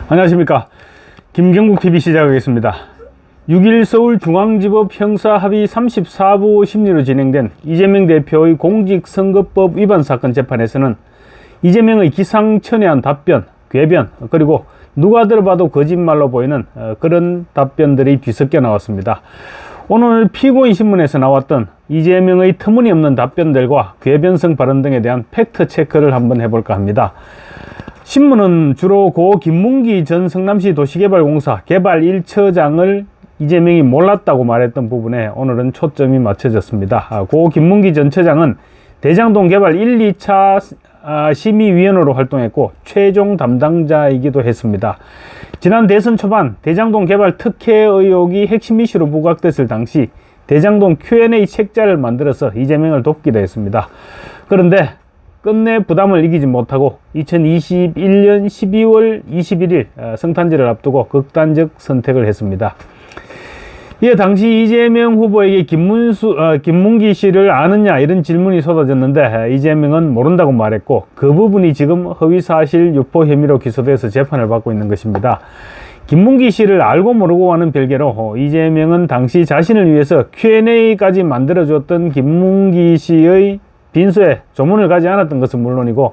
안녕하십니까. 김경국TV 시작하겠습니다. 6일 서울중앙지법 형사합의 34부 심리로 진행된 이재명 대표의 공직선거법 위반 사건 재판에서는 이재명의 기상천외한 답변, 궤변, 그리고 누가 들어봐도 거짓말로 보이는 그런 답변들이 뒤섞여 나왔습니다. 오늘 피고인 신문에서 나왔던 이재명의 터무니없는 답변들과 궤변성 발언 등에 대한 팩트 체크를 한번 해볼까 합니다. 신문은 주로 고 김문기 전 성남시 도시개발공사 개발 1처장을 이재명이 몰랐다고 말했던 부분에 오늘은 초점이 맞춰졌습니다. 고 김문기 전 처장은 대장동 개발 1, 2차 심의위원으로 활동했고 최종 담당자이기도 했습니다. 지난 대선 초반 대장동 개발 특혜 의혹이 핵심 이슈로 부각됐을 당시 대장동 Q&A 책자를 만들어서 이재명을 돕기도 했습니다. 그런데 끝내 부담을 이기지 못하고 2021년 12월 21일 성탄절을 앞두고 극단적 선택을 했습니다. 이에 당시 이재명 후보에게 김문기 씨를 아느냐 이런 질문이 쏟아졌는데 이재명은 모른다고 말했고 그 부분이 지금 허위사실 유포 혐의로 기소돼서 재판을 받고 있는 것입니다. 김문기 씨를 알고 모르고 하는 별개로 이재명은 당시 자신을 위해서 Q&A까지 만들어줬던 김문기 씨의 빈소에 조문을 가지 않았던 것은 물론이고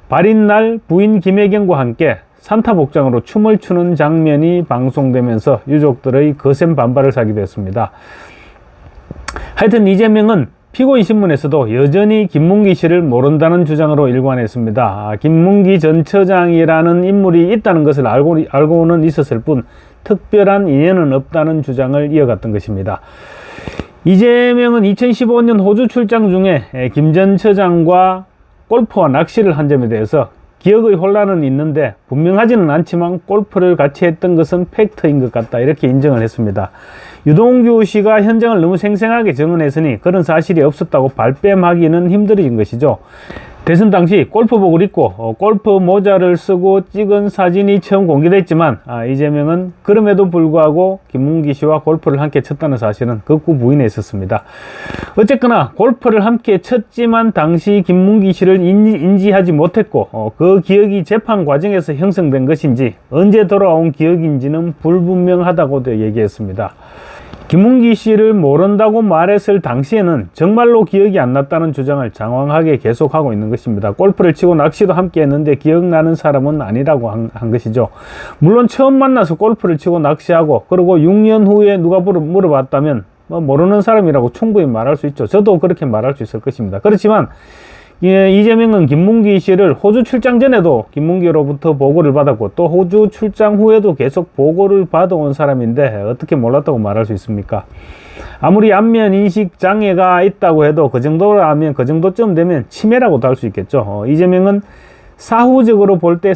발인날 부인 김혜경과 함께 산타 복장으로 춤을 추는 장면이 방송되면서 유족들의 거센 반발을 사기도 했습니다. 하여튼 이재명은 피고인 신문에서도 여전히 김문기 씨를 모른다는 주장으로 일관했습니다. 김문기 전 처장이라는 인물이 있다는 것을 알고는 있었을 뿐 특별한 인연은 없다는 주장을 이어갔던 것입니다. 이재명은 2015년 호주 출장 중에 김 전 처장과 골프와 낚시를 한 점에 대해서 기억의 혼란은 있는데 분명하지는 않지만 골프를 같이 했던 것은 팩트인 것 같다 이렇게 인정을 했습니다. 유동규 씨가 현장을 너무 생생하게 증언했으니 그런 사실이 없었다고 발뺌하기는 힘들어진 것이죠. 대선 당시 골프복을 입고 골프 모자를 쓰고 찍은 사진이 처음 공개됐지만 이재명은 그럼에도 불구하고 김문기 씨와 골프를 함께 쳤다는 사실은 극구 부인해 있었습니다. 어쨌거나 골프를 함께 쳤지만 당시 김문기 씨를 인지하지 못했고 그 기억이 재판 과정에서 형성된 것인지 언제 돌아온 기억인지는 불분명하다고도 얘기했습니다. 김문기 씨를 모른다고 말했을 당시에는 정말로 기억이 안 났다는 주장을 장황하게 계속하고 있는 것입니다. 골프를 치고 낚시도 함께 했는데 기억나는 사람은 아니라고 한 것이죠. 물론 처음 만나서 골프를 치고 낚시하고 그리고 6년 후에 누가 물어봤다면 모르는 사람이라고 충분히 말할 수 있죠. 저도 그렇게 말할 수 있을 것입니다. 그렇지만 이재명은 김문기 씨를 호주 출장 전에도 김문기로부터 보고를 받았고 또 호주 출장 후에도 계속 보고를 받아온 사람인데 어떻게 몰랐다고 말할 수 있습니까? 아무리 안면 인식 장애가 있다고 해도 그 정도라면 그 정도쯤 되면 치매라고도 할 수 있겠죠. 이재명은 사후적으로 볼 때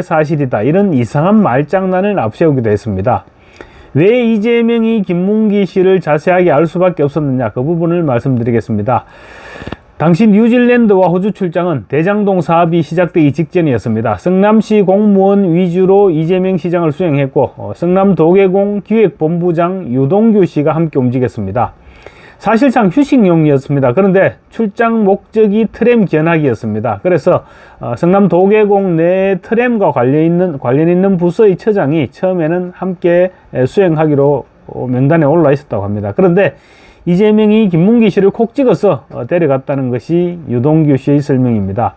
사실이다 이런 이상한 말장난을 앞세우기도 했습니다. 왜 이재명이 김문기 씨를 자세하게 알 수밖에 없었느냐 그 부분을 말씀드리겠습니다. 당시 뉴질랜드와 호주 출장은 대장동 사업이 시작되기 직전이었습니다. 성남시 공무원 위주로 이재명 시장을 수행했고 성남도계공 기획본부장 유동규 씨가 함께 움직였습니다. 사실상 휴식용이었습니다. 그런데 출장 목적이 트램 견학이었습니다. 그래서 성남도계공 내 트램과 관련 있는 부서의 처장이 처음에는 함께 수행하기로 명단에 올라 있었다고 합니다. 그런데 이재명이 김문기 씨를 콕 찍어서 데려갔다는 것이 유동규 씨의 설명입니다.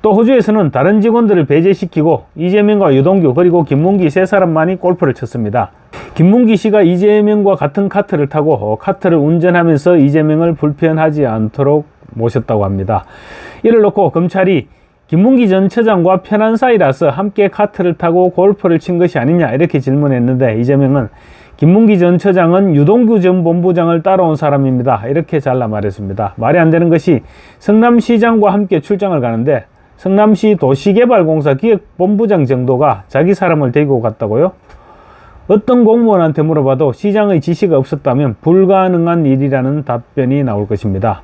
또 호주에서는 다른 직원들을 배제시키고 이재명과 유동규 그리고 김문기 세 사람만이 골프를 쳤습니다. 김문기 씨가 이재명과 같은 카트를 타고 카트를 운전하면서 이재명을 불편하지 않도록 모셨다고 합니다. 이를 놓고 검찰이 김문기 전 처장과 편한 사이라서 함께 카트를 타고 골프를 친 것이 아니냐 이렇게 질문했는데 이재명은 김문기 전 처장은 유동규 전 본부장을 따라온 사람입니다 이렇게 잘라 말했습니다. 말이 안 되는 것이 성남시장과 함께 출장을 가는데 성남시 도시개발공사 기획본부장 정도가 자기 사람을 데리고 갔다고요? 어떤 공무원한테 물어봐도 시장의 지시가 없었다면 불가능한 일이라는 답변이 나올 것입니다.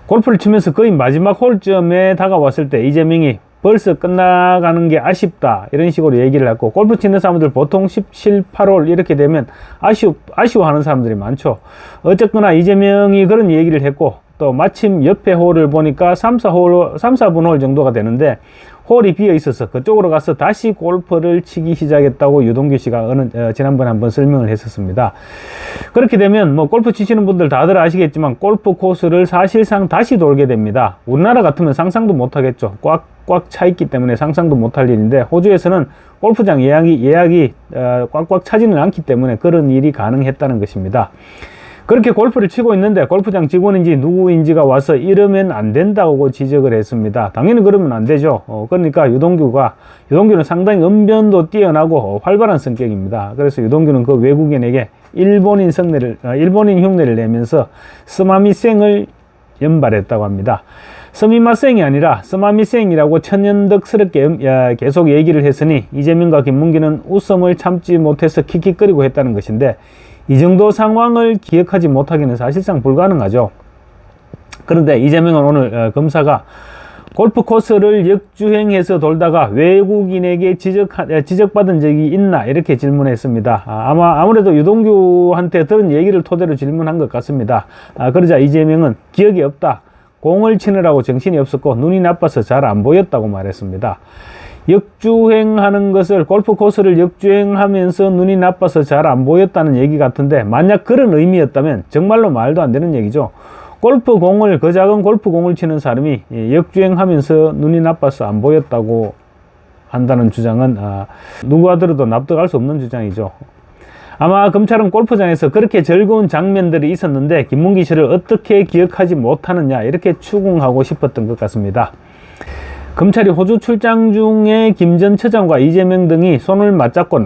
골프를 치면서 거의 마지막 홀쯤에 다가왔을 때 이재명이 벌써 끝나가는 게 아쉽다 이런 식으로 얘기를 했고 골프 치는 사람들 보통 17, 8홀 이렇게 되면 아쉬워하는 사람들이 많죠. 어쨌거나 이재명이 그런 얘기를 했고 또 마침 옆에 홀을 보니까 3, 4분 홀 정도가 되는데 홀이 비어 있어서 그쪽으로 가서 다시 골프를 치기 시작했다고 유동규 씨가 지난번에 한번 설명을 했었습니다. 그렇게 되면 뭐 골프 치시는 분들 다들 아시겠지만 골프 코스를 사실상 다시 돌게 됩니다. 우리나라 같으면 상상도 못 하겠죠. 꽉꽉 차 있기 때문에 상상도 못할 일인데, 호주에서는 골프장 예약이 꽉꽉 차지는 않기 때문에 그런 일이 가능했다는 것입니다. 그렇게 골프를 치고 있는데 골프장 직원인지 누구인지가 와서 이러면 안 된다고 지적을 했습니다. 당연히 그러면 안 되죠. 그러니까 유동규는 상당히 언변도 뛰어나고 활발한 성격입니다. 그래서 유동규는 그 외국인에게 일본인 흉내를 내면서 스마미생을 연발했다고 합니다. 스미마생이 아니라 스마미생이라고 천연덕스럽게 계속 얘기를 했으니 이재명과 김문기는 웃음을 참지 못해서 킥킥거리고 했다는 것인데, 이 정도 상황을 기억하지 못하기는 사실상 불가능하죠. 그런데 이재명은 오늘 검사가 골프 코스를 역주행해서 돌다가 외국인에게 지적받은 적이 있나 이렇게 질문했습니다. 아무래도 유동규한테 들은 얘기를 토대로 질문한 것 같습니다. 그러자 이재명은 기억이 없다. 공을 치느라고 정신이 없었고 눈이 나빠서 잘 안 보였다고 말했습니다. 역주행하는 것을, 골프 코스를 역주행하면서 눈이 나빠서 잘 안 보였다는 얘기 같은데, 만약 그런 의미였다면 정말로 말도 안 되는 얘기죠. 그 작은 골프공을 치는 사람이 역주행하면서 눈이 나빠서 안 보였다고 한다는 주장은 누가 들어도 납득할 수 없는 주장이죠. 아마 검찰은 골프장에서 그렇게 즐거운 장면들이 있었는데 김문기 씨를 어떻게 기억하지 못하느냐 이렇게 추궁하고 싶었던 것 같습니다. 검찰이 호주 출장 중에 김 전 처장과 이재명 등이 손을 맞잡고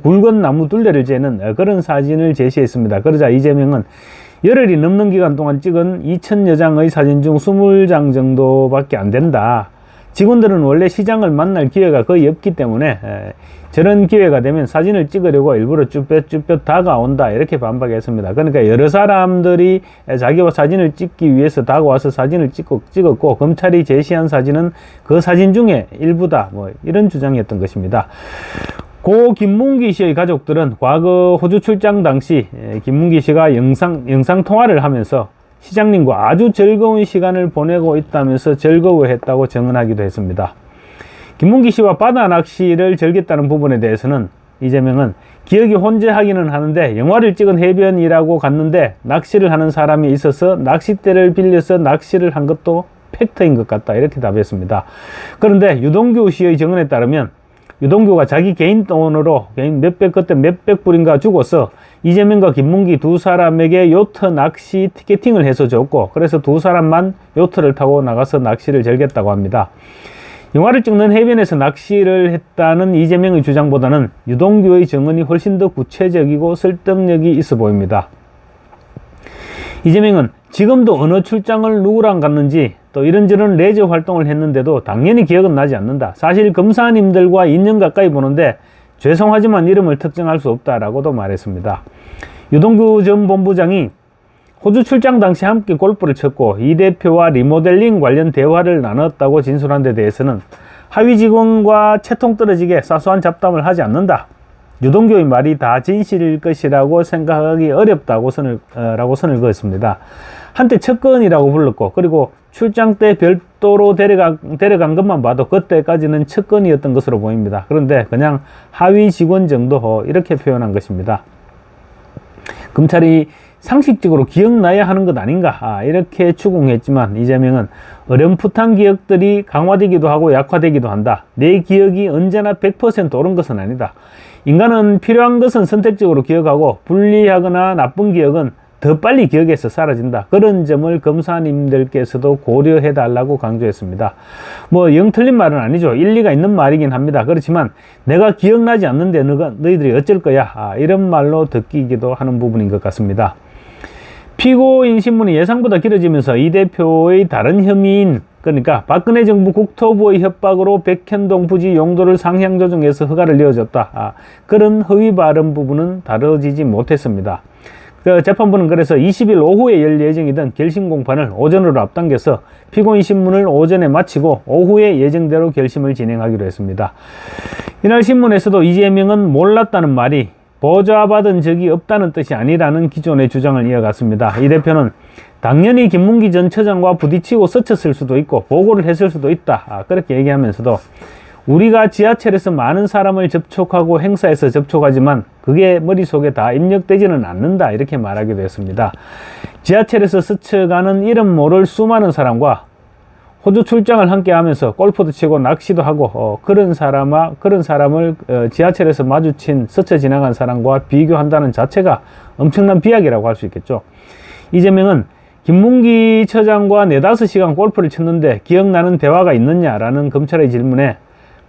굵은 나무 둘레를 재는 그런 사진을 제시했습니다. 그러자 이재명은 열흘이 넘는 기간 동안 찍은 2,000여 장의 사진 중 20장 정도밖에 안 된다. 직원들은 원래 시장을 만날 기회가 거의 없기 때문에 저런 기회가 되면 사진을 찍으려고 일부러 쭈뼛쭈뼛 다가온다 이렇게 반박했습니다. 그러니까 여러 사람들이 자기와 사진을 찍기 위해서 다가와서 사진을 찍었고 검찰이 제시한 사진은 그 사진 중에 일부다, 뭐 이런 주장이었던 것입니다. 고 김문기 씨의 가족들은 과거 호주 출장 당시 김문기 씨가 영상 통화를 하면서 시장님과 아주 즐거운 시간을 보내고 있다면서 즐거워했다고 증언하기도 했습니다. 김문기 씨와 바다 낚시를 즐겼다는 부분에 대해서는 이재명은 기억이 혼재하기는 하는데 영화를 찍은 해변이라고 갔는데 낚시를 하는 사람이 있어서 낚싯대를 빌려서 낚시를 한 것도 팩트인 것 같다 이렇게 답했습니다. 그런데 유동규 씨의 증언에 따르면 유동규가 자기 개인 돈으로 그때 몇백 불인가 주고서 이재명과 김문기 두 사람에게 요트 낚시 티켓팅을 해서 줬고, 그래서 두 사람만 요트를 타고 나가서 낚시를 즐겼다고 합니다. 영화를 찍는 해변에서 낚시를 했다는 이재명의 주장보다는 유동규의 증언이 훨씬 더 구체적이고 설득력이 있어 보입니다. 이재명은 지금도 어느 출장을 누구랑 갔는지 또 이런저런 레저 활동을 했는데도 당연히 기억은 나지 않는다. 사실 검사님들과 2년 가까이 보는데 죄송하지만 이름을 특정할 수 없다라고도 말했습니다. 유동규 전 본부장이 호주 출장 당시 함께 골프를 쳤고 이 대표와 리모델링 관련 대화를 나눴다고 진술한 데 대해서는 하위 직원과 채통 떨어지게 사소한 잡담을 하지 않는다. 유동규의 말이 다 진실일 것이라고 생각하기 어렵다고 선을 그었습니다. 한때 척건이라고 불렀고, 그리고 출장 때 별도로 데려간 것만 봐도 그때까지는 척건이었던 것으로 보입니다. 그런데 그냥 하위 직원 정도 이렇게 표현한 것입니다. 검찰이 상식적으로 기억나야 하는 것 아닌가 이렇게 추궁했지만 이재명은 어렴풋한 기억들이 강화되기도 하고 약화되기도 한다. 내 기억이 언제나 100% 옳은 것은 아니다. 인간은 필요한 것은 선택적으로 기억하고 불리하거나 나쁜 기억은 더 빨리 기억해서 사라진다. 그런 점을 검사님들께서도 고려해 달라고 강조했습니다. 뭐 영 틀린 말은 아니죠. 일리가 있는 말이긴 합니다. 그렇지만 내가 기억나지 않는데 너희들이 어쩔 거야 이런 말로 듣기도 하는 부분인 것 같습니다. 피고인 신문이 예상보다 길어지면서 이 대표의 다른 혐의인, 그러니까 박근혜 정부 국토부의 협박으로 백현동 부지 용도를 상향 조정해서 허가를 내어줬다. 그런 허위 발언 부분은 다뤄지지 못했습니다. 재판부는 그래서 20일 오후에 열 예정이던 결심 공판을 오전으로 앞당겨서 피고인 신문을 오전에 마치고 오후에 예정대로 결심을 진행하기로 했습니다. 이날 신문에서도 이재명은 몰랐다는 말이 보좌받은 적이 없다는 뜻이 아니라는 기존의 주장을 이어갔습니다. 이 대표는 당연히 김문기 전 처장과 부딪히고 스쳤을 수도 있고 보고를 했을 수도 있다, 그렇게 얘기하면서도 우리가 지하철에서 많은 사람을 접촉하고 행사에서 접촉하지만 그게 머릿속에 다 입력되지는 않는다, 이렇게 말하기도 했습니다. 지하철에서 스쳐가는 이름 모를 수많은 사람과 호주 출장을 함께 하면서 골프도 치고 낚시도 하고 그런 사람을 지하철에서 마주친 스쳐 지나간 사람과 비교한다는 자체가 엄청난 비약이라고 할 수 있겠죠. 이재명은 김문기 처장과 4-5시간 골프를 쳤는데 기억나는 대화가 있느냐라는 검찰의 질문에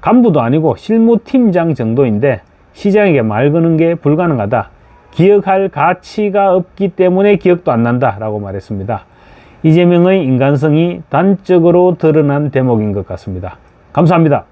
간부도 아니고 실무팀장 정도인데 시장에게 말 거는 게 불가능하다. 기억할 가치가 없기 때문에 기억도 안 난다 라고 말했습니다. 이재명의 인간성이 단적으로 드러난 대목인 것 같습니다. 감사합니다.